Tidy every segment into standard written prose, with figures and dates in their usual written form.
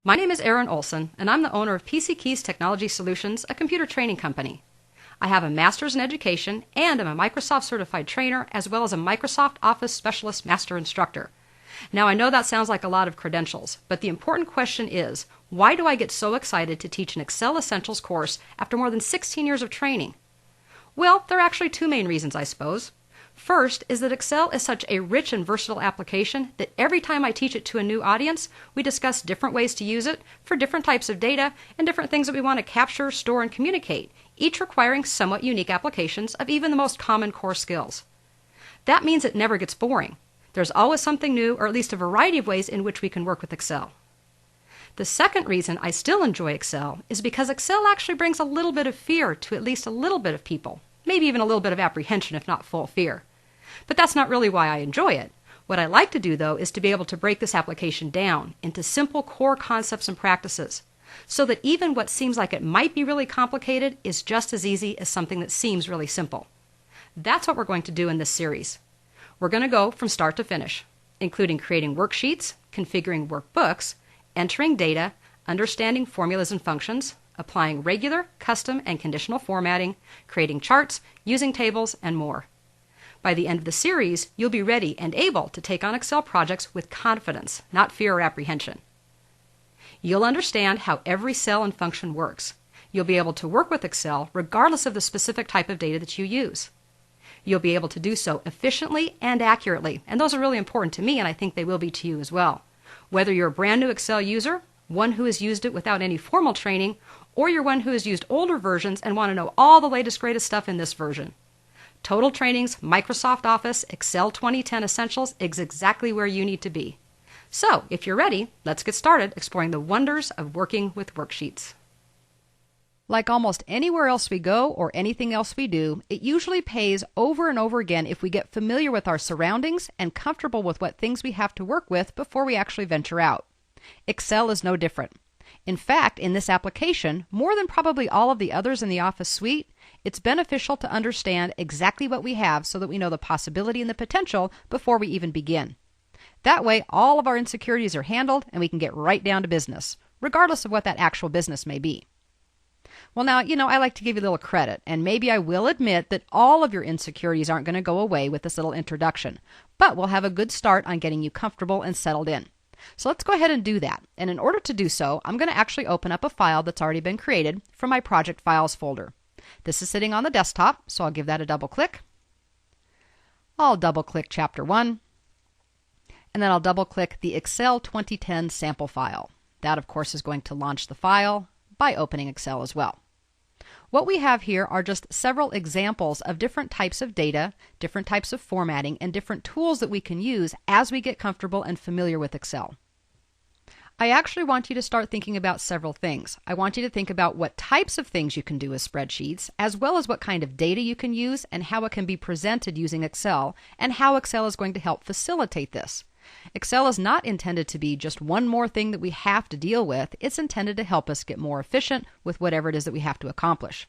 My name is Erin Olson, and I'm the owner of PC Keys Technology Solutions, a computer training company. I have a master's in education and am a Microsoft certified trainer as well as a Microsoft Office Specialist Master Instructor. Now, I know that sounds like a lot of credentials, but the important question is, why do I get so excited to teach an Excel Essentials course after more than 16 years of training? Well, there are actually two main reasons, I suppose. First is that Excel is such a rich and versatile application that every time I teach it to a new audience, we discuss different ways to use it for different types of data and different things that we want to capture, store, and communicate, each requiring somewhat unique applications of even the most common core skills. That means it never gets boring. There's always something new, or at least a variety of ways in which we can work with Excel. The second reason I still enjoy Excel is because Excel actually brings a little bit of fear to at least a little bit of people. Maybe even a little bit of apprehension, if not full fear. But that's not really why I enjoy it. What I like to do, though, is to be able to break this application down into simple core concepts and practices, so that even what seems like it might be really complicated is just as easy as something that seems really simple. That's what we're going to do in this series. We're going to go from start to finish, including creating worksheets, configuring workbooks, entering data, understanding formulas and functions, applying regular, custom, and conditional formatting, creating charts, using tables, and more. By the end of the series, you'll be ready and able to take on Excel projects with confidence, not fear or apprehension. You'll understand how every cell and function works. You'll be able to work with Excel regardless of the specific type of data that you use. You'll be able to do so efficiently and accurately, and those are really important to me, and I think they will be to you as well. Whether you're a brand new Excel user, one who has used it without any formal training, or you're one who has used older versions and want to know all the latest greatest stuff in this version. Total Training's Microsoft Office Excel 2010 Essentials is exactly where you need to be. So, if you're ready, let's get started exploring the wonders of working with worksheets. Like almost anywhere else we go or anything else we do, it usually pays over and over again if we get familiar with our surroundings and comfortable with what things we have to work with before we actually venture out. Excel is no different. In fact, in this application, more than probably all of the others in the Office suite, it's beneficial to understand exactly what we have so that we know the possibility and the potential before we even begin. That way, all of our insecurities are handled and we can get right down to business, regardless of what that actual business may be. Well, now, I like to give you a little credit, and maybe I will admit that all of your insecurities aren't going to go away with this little introduction, but we'll have a good start on getting you comfortable and settled in. So let's go ahead and do that. And in order to do so, I'm going to actually open up a file that's already been created from my Project Files folder. This is sitting on the desktop, so I'll give that a double click. I'll double click Chapter 1, and then I'll double click the Excel 2010 sample file. That, of course, is going to launch the file by opening Excel as well. What we have here are just several examples of different types of data, different types of formatting, and different tools that we can use as we get comfortable and familiar with Excel. I actually want you to start thinking about several things. I want you to think about what types of things you can do with spreadsheets, as well as what kind of data you can use and how it can be presented using Excel, and how Excel is going to help facilitate this. Excel is not intended to be just one more thing that we have to deal with. It's intended to help us get more efficient with whatever it is that we have to accomplish.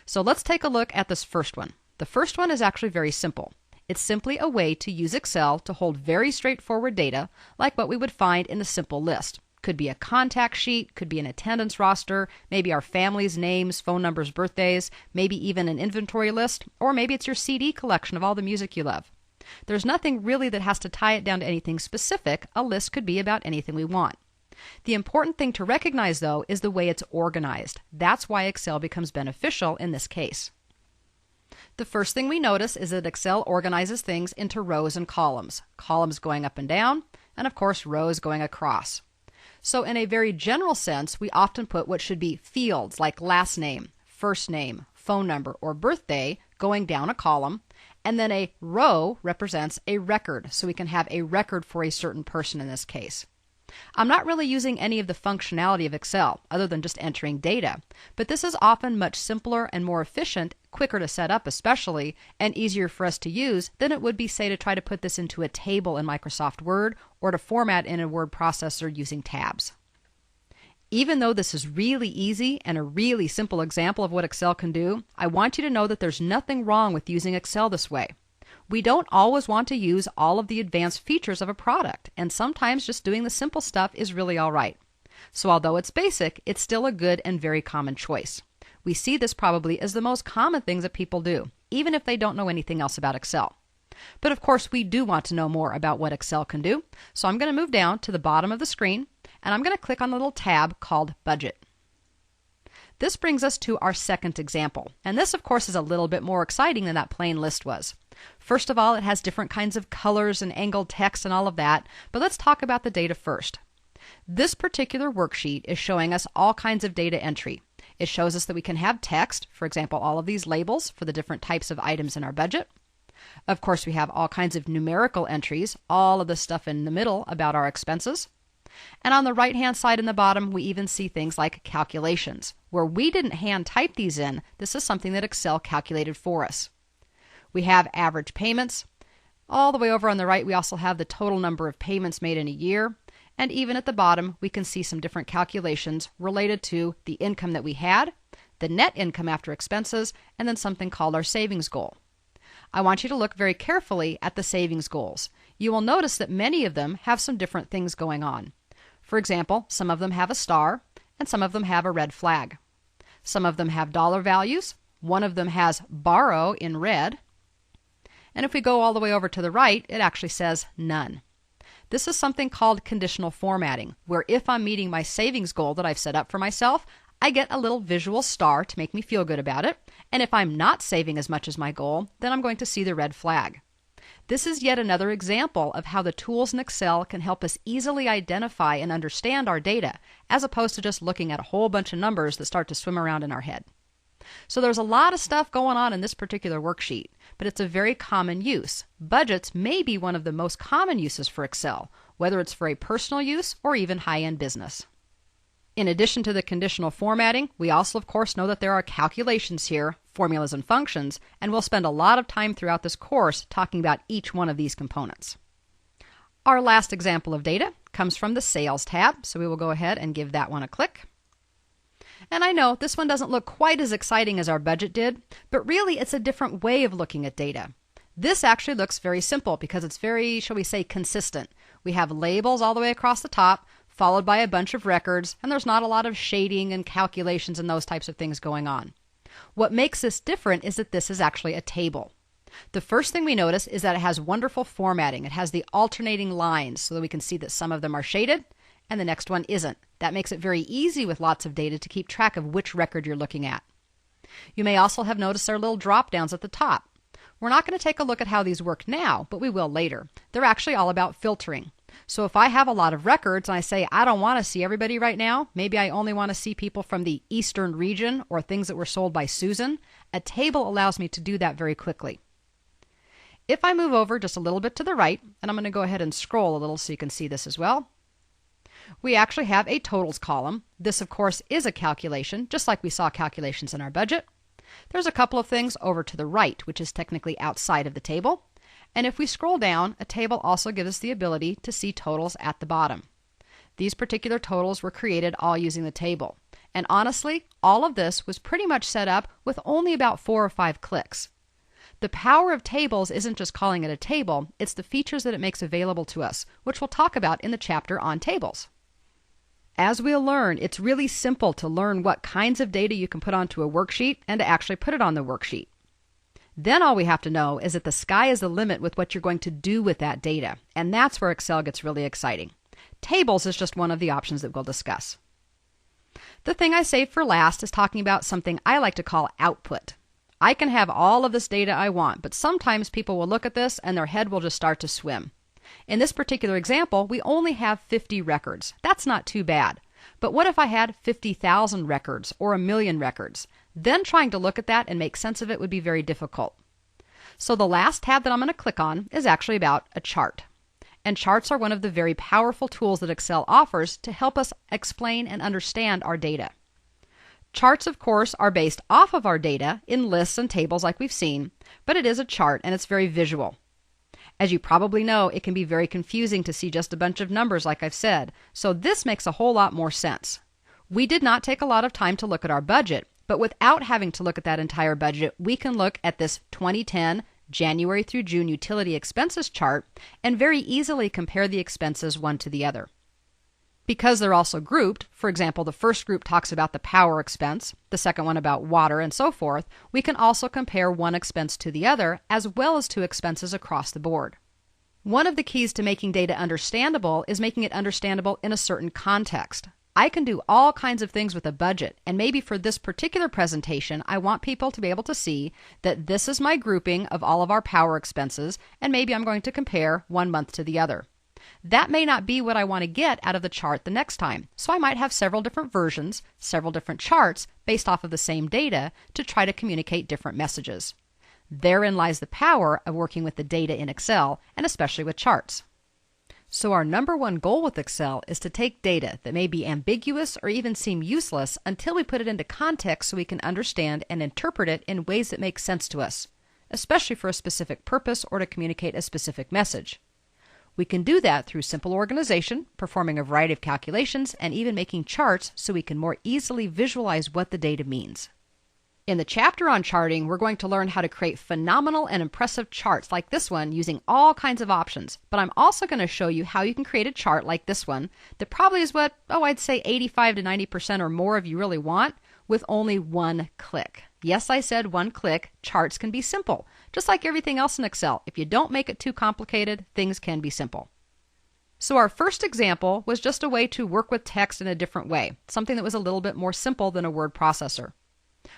So let's take a look at this first one. The first one is actually very simple. It's simply a way to use Excel to hold very straightforward data like what we would find in a simple list. Could be a contact sheet, could be an attendance roster, maybe our family's names, phone numbers, birthdays, maybe even an inventory list, or maybe it's your CD collection of all the music you love. There's nothing really that has to tie it down to anything specific. A list could be about anything we want. The important thing to recognize, though, is the way it's organized. That's why Excel becomes beneficial in this case. The first thing we notice is that Excel organizes things into rows and columns. Columns going up and down, and of course rows going across. So in a very general sense, we often put what should be fields like last name, first name, phone number, or birthday going down a column, and then a row represents a record, so we can have a record for a certain person in this case. I'm not really using any of the functionality of Excel other than just entering data, but this is often much simpler and more efficient, quicker to set up especially, and easier for us to use than it would be, say, to try to put this into a table in Microsoft Word or to format in a word processor using tabs. Even though this is really easy and a really simple example of what Excel can do, I want you to know that there's nothing wrong with using Excel this way. We don't always want to use all of the advanced features of a product, and sometimes just doing the simple stuff is really all right. So although it's basic, it's still a good and very common choice. We see this probably as the most common things that people do, even if they don't know anything else about Excel. But of course, we do want to know more about what Excel can do. So I'm going to move down to the bottom of the screen, and I'm going to click on the little tab called Budget. This brings us to our second example. And this, of course, is a little bit more exciting than that plain list was. First of all, it has different kinds of colors and angled text and all of that. But let's talk about the data first. This particular worksheet is showing us all kinds of data entry. It shows us that we can have text, for example, all of these labels for the different types of items in our budget. Of course, we have all kinds of numerical entries, all of the stuff in the middle about our expenses. And on the right-hand side in the bottom, we even see things like calculations. Where we didn't hand type these in, this is something that Excel calculated for us. We have average payments. All the way over on the right, we also have the total number of payments made in a year. And even at the bottom, we can see some different calculations related to the income that we had, the net income after expenses, and then something called our savings goal. I want you to look very carefully at the savings goals. You will notice that many of them have some different things going on. For example, some of them have a star, and some of them have a red flag. Some of them have dollar values. One of them has borrow in red. And if we go all the way over to the right, it actually says none. This is something called conditional formatting, where if I'm meeting my savings goal that I've set up for myself, I get a little visual star to make me feel good about it. And if I'm not saving as much as my goal, then I'm going to see the red flag. This is yet another example of how the tools in Excel can help us easily identify and understand our data, as opposed to just looking at a whole bunch of numbers that start to swim around in our head. So there's a lot of stuff going on in this particular worksheet, but it's a very common use. Budgets may be one of the most common uses for Excel, whether it's for a personal use or even high-end business. In addition to the conditional formatting, we also of course know that there are calculations here, formulas and functions, and we'll spend a lot of time throughout this course talking about each one of these components. Our last example of data comes from the Sales tab, so we will go ahead and give that one a click. And I know this one doesn't look quite as exciting as our budget did, but really it's a different way of looking at data. This actually looks very simple because it's very, shall we say, consistent. We have labels all the way across the top, followed by a bunch of records, and there's not a lot of shading and calculations and those types of things going on. What makes this different is that this is actually a table. The first thing we notice is that it has wonderful formatting. It has the alternating lines so that we can see that some of them are shaded and the next one isn't. That makes it very easy with lots of data to keep track of which record you're looking at. You may also have noticed our little drop downs at the top. We're not going to take a look at how these work now, but we will later. They're actually all about filtering. So if I have a lot of records and I say I don't want to see everybody right now, maybe I only want to see people from the Eastern region or things that were sold by Susan, a table allows me to do that very quickly. If I move over just a little bit to the right, and I'm going to go ahead and scroll a little so you can see this as well, we actually have a totals column. This of course is a calculation, just like we saw calculations in our budget. There's a couple of things over to the right, which is technically outside of the table. And if we scroll down, a table also gives us the ability to see totals at the bottom. These particular totals were created all using the table. And honestly, all of this was pretty much set up with only about 4 or 5 clicks. The power of tables isn't just calling it a table, it's the features that it makes available to us, which we'll talk about in the chapter on tables. As we'll learn, it's really simple to learn what kinds of data you can put onto a worksheet and to actually put it on the worksheet. Then all we have to know is that the sky is the limit with what you're going to do with that data, and that's where Excel gets really exciting. Tables is just one of the options that we'll discuss. The thing I saved for last is talking about something I like to call output. I can have all of this data I want, but sometimes people will look at this and their head will just start to swim. In this particular example, we only have 50 records. That's not too bad. But what if I had 50,000 records or 1,000,000 records? Then trying to look at that and make sense of it would be very difficult. So the last tab that I'm going to click on is actually about a chart. And charts are one of the very powerful tools that Excel offers to help us explain and understand our data. Charts, of course, are based off of our data in lists and tables like we've seen, but it is a chart and it's very visual. As you probably know, it can be very confusing to see just a bunch of numbers like I've said, so this makes a whole lot more sense. We did not take a lot of time to look at our budget, but without having to look at that entire budget, we can look at this 2010 January through June utility expenses chart and very easily compare the expenses one to the other. Because they're also grouped, for example, the first group talks about the power expense, the second one about water, and so forth, we can also compare one expense to the other as well as two expenses across the board. One of the keys to making data understandable is making it understandable in a certain context. I can do all kinds of things with a budget, and maybe for this particular presentation, I want people to be able to see that this is my grouping of all of our power expenses, and maybe I'm going to compare one month to the other. That may not be what I want to get out of the chart the next time, so I might have several different versions, several different charts based off of the same data to try to communicate different messages. Therein lies the power of working with the data in Excel, and especially with charts. So our number one goal with Excel is to take data that may be ambiguous or even seem useless until we put it into context so we can understand and interpret it in ways that make sense to us, especially for a specific purpose or to communicate a specific message. We can do that through simple organization, performing a variety of calculations, and even making charts so we can more easily visualize what the data means. In the chapter on charting, we're going to learn how to create phenomenal and impressive charts like this one using all kinds of options. But I'm also going to show you how you can create a chart like this one that probably is what, I'd say 85 to 90% or more of you really want with only one click. Yes, I said one click. Charts can be simple. Just like everything else in Excel, if you don't make it too complicated, things can be simple. So our first example was just a way to work with text in a different way, something that was a little bit more simple than a word processor.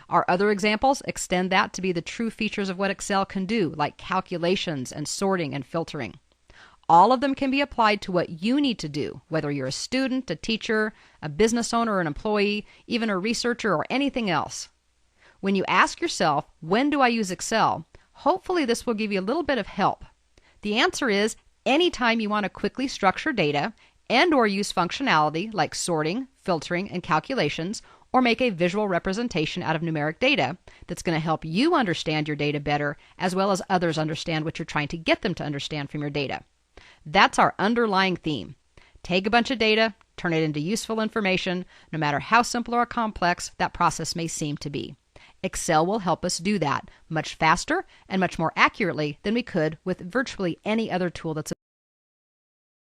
Our other examples extend that to be the true features of what Excel can do, like calculations and sorting and filtering. All of them can be applied to what you need to do, whether you're a student, a teacher, a business owner, an employee, even a researcher, or anything else. When you ask yourself, when do I use Excel? Hopefully this will give you a little bit of help. The answer is anytime you want to quickly structure data and or use functionality like sorting, filtering, and calculations, or make a visual representation out of numeric data that's going to help you understand your data better as well as others understand what you're trying to get them to understand from your data. That's our underlying theme. Take a bunch of data, turn it into useful information, no matter how simple or complex that process may seem to be. Excel will help us do that much faster and much more accurately than we could with virtually any other tool that's